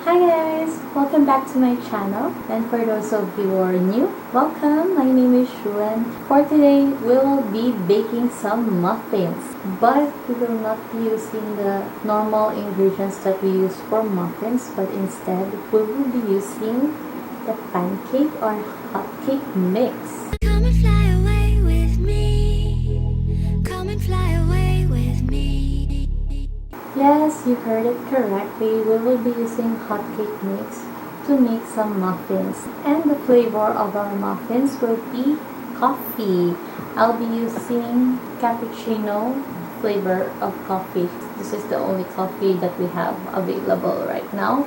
Hi guys! Welcome back to my channel, and for those of you who are new, welcome! My name is Shuan. For today, we will be baking some muffins, but we will not be using the normal ingredients that we use for muffins, but instead, we will be using the pancake or hotcake mix. Come and fly away with me. Come and fly away with me. Yes, you heard it correctly. We will be using hotcake mix to make some muffins. And the flavor of our muffins will be coffee. I'll be using cappuccino flavor of coffee. This is the only coffee that we have available right now.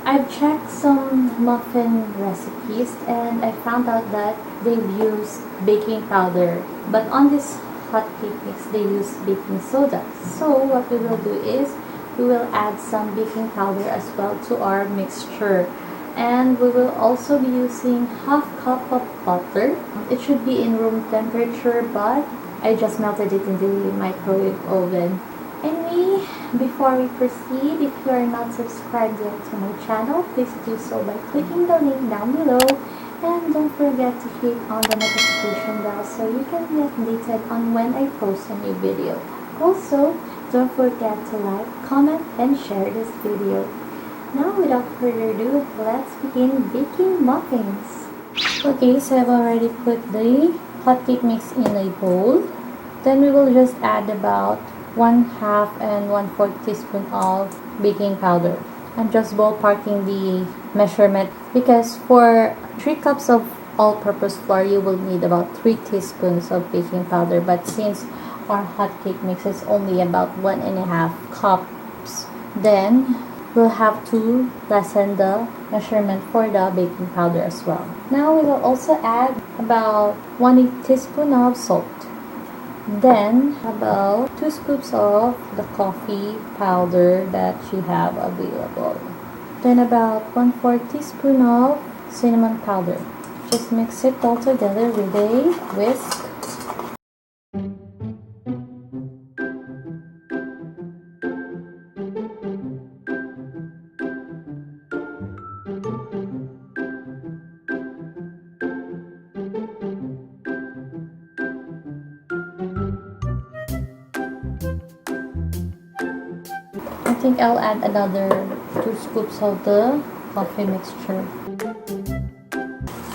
I've checked some muffin recipes and I found out that they've used baking powder. But on this hotcake mix, they use baking soda. So what we will do is we will add some baking powder as well to our mixture. And we will also be using half cup of butter. It should be in room temperature, but I just melted it in the microwave oven. Anyway, before we proceed, if you are not subscribed yet to my channel, please do so by clicking the link down below. And don't forget to hit on the notification bell so you can be updated on when I post a new video. Also, don't forget to like, comment, and share this video. Now, without further ado, let's begin baking muffins. Okay, so I've already put the hotcake mix in a bowl. Then we will just add about 1/2 and 1/4 teaspoon of baking powder. I'm just ballparking the measurement because for 3 cups of all-purpose flour, you will need about 3 teaspoons of baking powder. But since our hotcake mix is only about 1.5 cups, then we'll have to lessen the measurement for the baking powder as well. Now we will also add about 1 teaspoon of salt. Then about 2 scoops of the coffee powder that you have available. Then about 1/4 teaspoon of cinnamon powder. Just mix it all together with a whisk. I think I'll add another 2 scoops of the coffee mixture.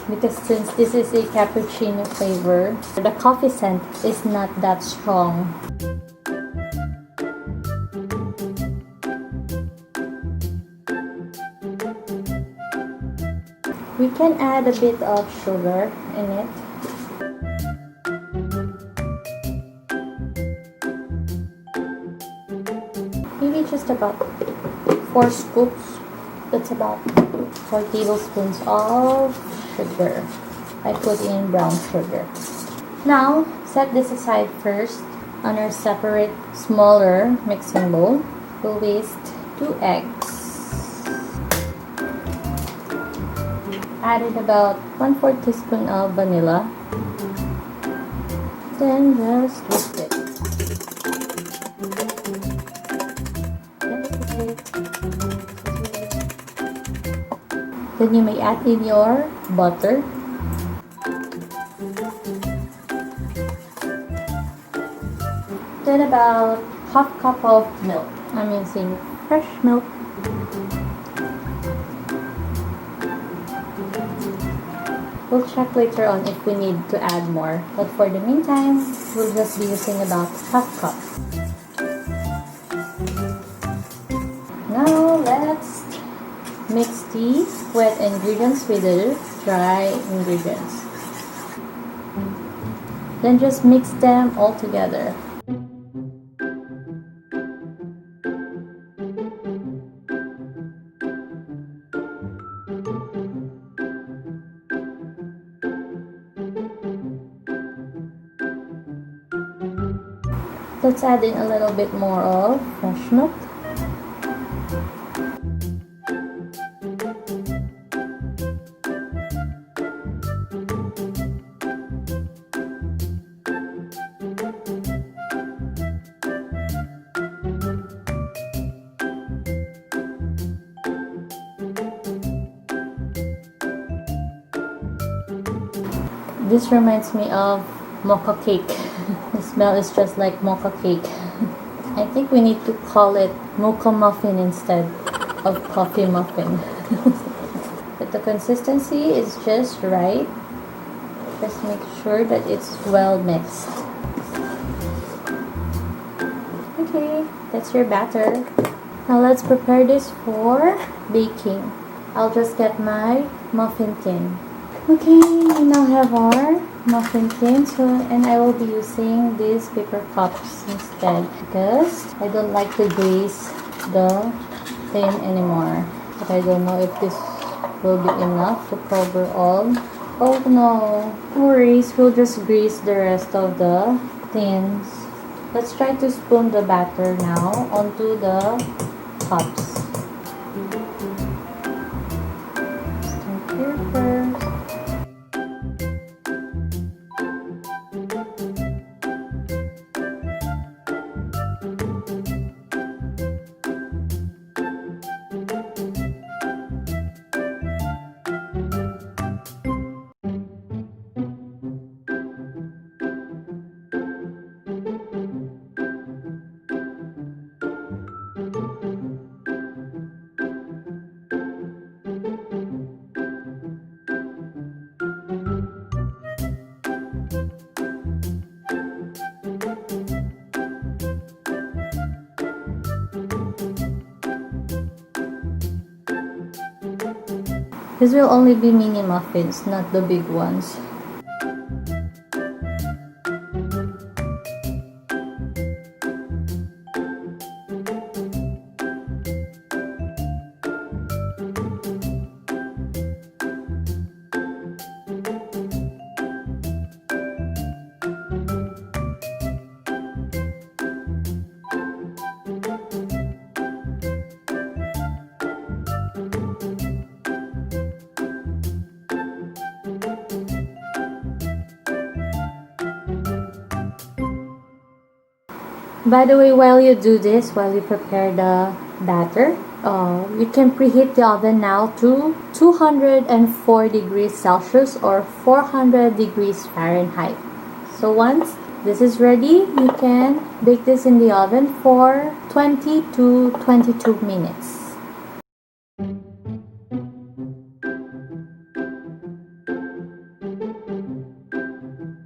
Because since this is a cappuccino flavor, the coffee scent is not that strong. We can add a bit of sugar in it. Maybe just about 4 scoops. That's about 4 tablespoons of sugar. I put in brown sugar. Now, set this aside first on our separate, smaller mixing bowl. We'll whisk 2 eggs. Added about 1/4 teaspoon of vanilla. Then just whisk it. Then you may add in your butter. Then about 1/2 cup of milk. I'm using fresh milk. We'll check later on if we need to add more. But for the meantime, we'll just be using about 1/2 cup. Now let's mix the wet ingredients with the dry ingredients. Then just mix them all together. Let's add in a little bit more of fresh milk. This reminds me of mocha cake. The smell is just like mocha cake. I think we need to call it mocha muffin instead of coffee muffin. But the consistency is just right. Just make sure that it's well mixed. Okay, that's your batter. Now let's prepare this for baking. I'll just get my muffin tin. Okay, we now have our muffin tin, and I will be using these paper cups instead because I don't like to grease the tin anymore. But I don't know if this will be enough to cover all. Oh no, no worries, we'll just grease the rest of the tins. Let's try to spoon the batter now onto the cups. Start here first. This will only be mini muffins, not the big ones. By the way, while you do this, while you prepare the batter, you can preheat the oven now to 204 degrees Celsius or 400 degrees Fahrenheit. So once this is ready, you can bake this in the oven for 20 to 22 minutes.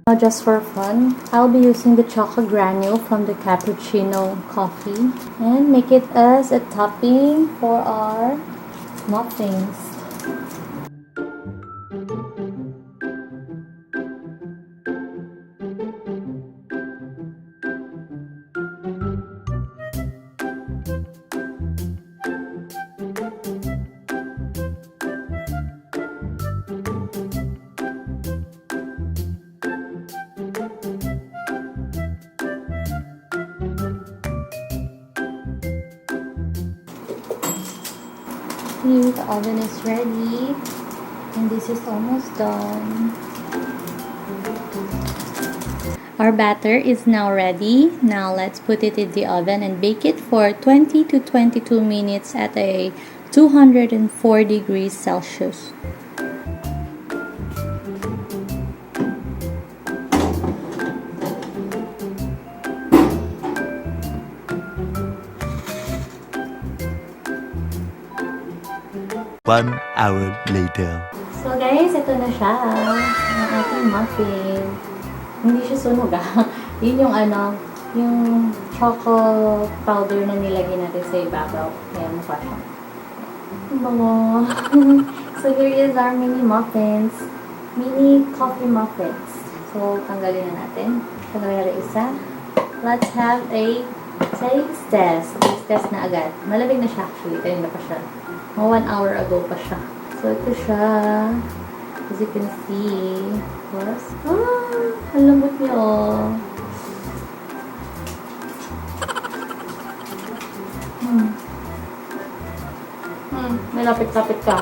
Now just for fun, I'll be using the chocolate granule from the cappuccino coffee and make it as a topping for our muffins. The oven is ready and this is almost done. Our batter is now ready. Now let's put it in the oven and bake it for 20 to 22 minutes at a 204 degrees Celsius. One hour later. So guys, ito na siya. Ang ating muffin. Hindi siya sunog Yun yung yung chocolate powder na nilagay natin sa ibabaw. Ayan, mukha siya. Bango. So here is our mini muffins. Mini coffee muffins. So tanggalin na natin. Tanggalin natin isa. Let's have a taste test. Taste test na agad. Malamig na siya actually. Kanina pa siya. 1 hour ago pa siya. So, ito siya. As you can see. Plus, ang lambot niya, May lapit-lapit ka.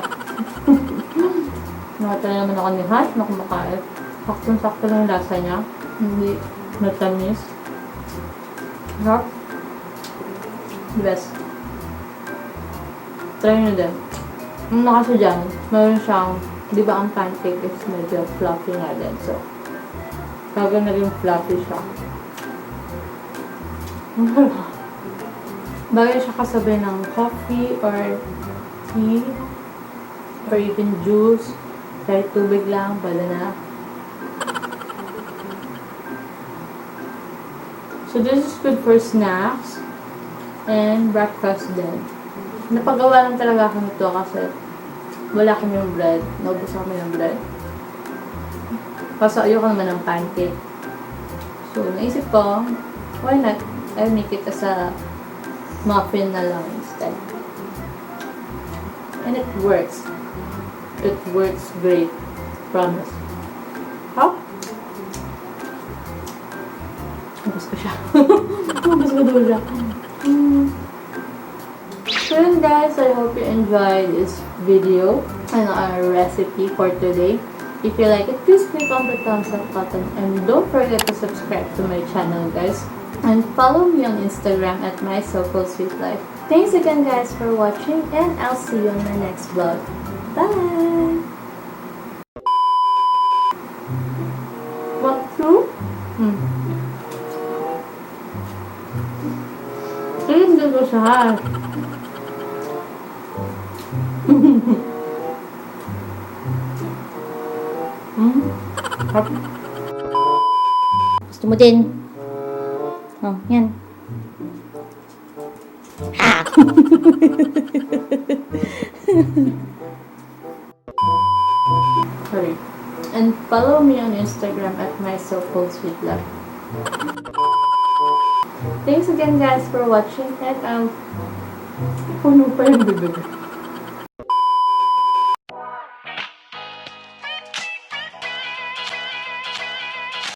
Nakatala naman ako ni Hash na kumakain. Saktong-sakto lang yung lasa niya. Hindi natamis. Sarap. The best. Try nyo din. Ang nakasa dyan, meron siyang, di ba ang pancake is medyo fluffy nga din. So, Bago naging fluffy siya. Bagay siya kasabay ng coffee or tea or even juice. Kahit tubig lang, pwede na. So this is good for snacks and breakfast din. Napagawa lang talaga ako nito kasi wala kami yung bread. Naubos kami ng bread. Kaso ayoko naman ng pancake. So naisip ko, why not? I'll make it as a muffin na lang instead. And it works. It works great. Promise. How? Ubus ko siya. Ubus ko doon siya. So yun guys, I hope you enjoyed this video and our recipe for today. If you like it, please click on the thumbs up button and don't forget to subscribe to my channel guys. And follow me on Instagram at my-so-called-sweet-life. Thanks again guys for watching and I'll see you on my next vlog. Bye! What to? Hindi ko siya. Gusto mo din? Oh, yan. Ha! Sorry. And follow me on Instagram at my-so-called-sweet-life. Thanks again guys for watching and puno pa yung bibig.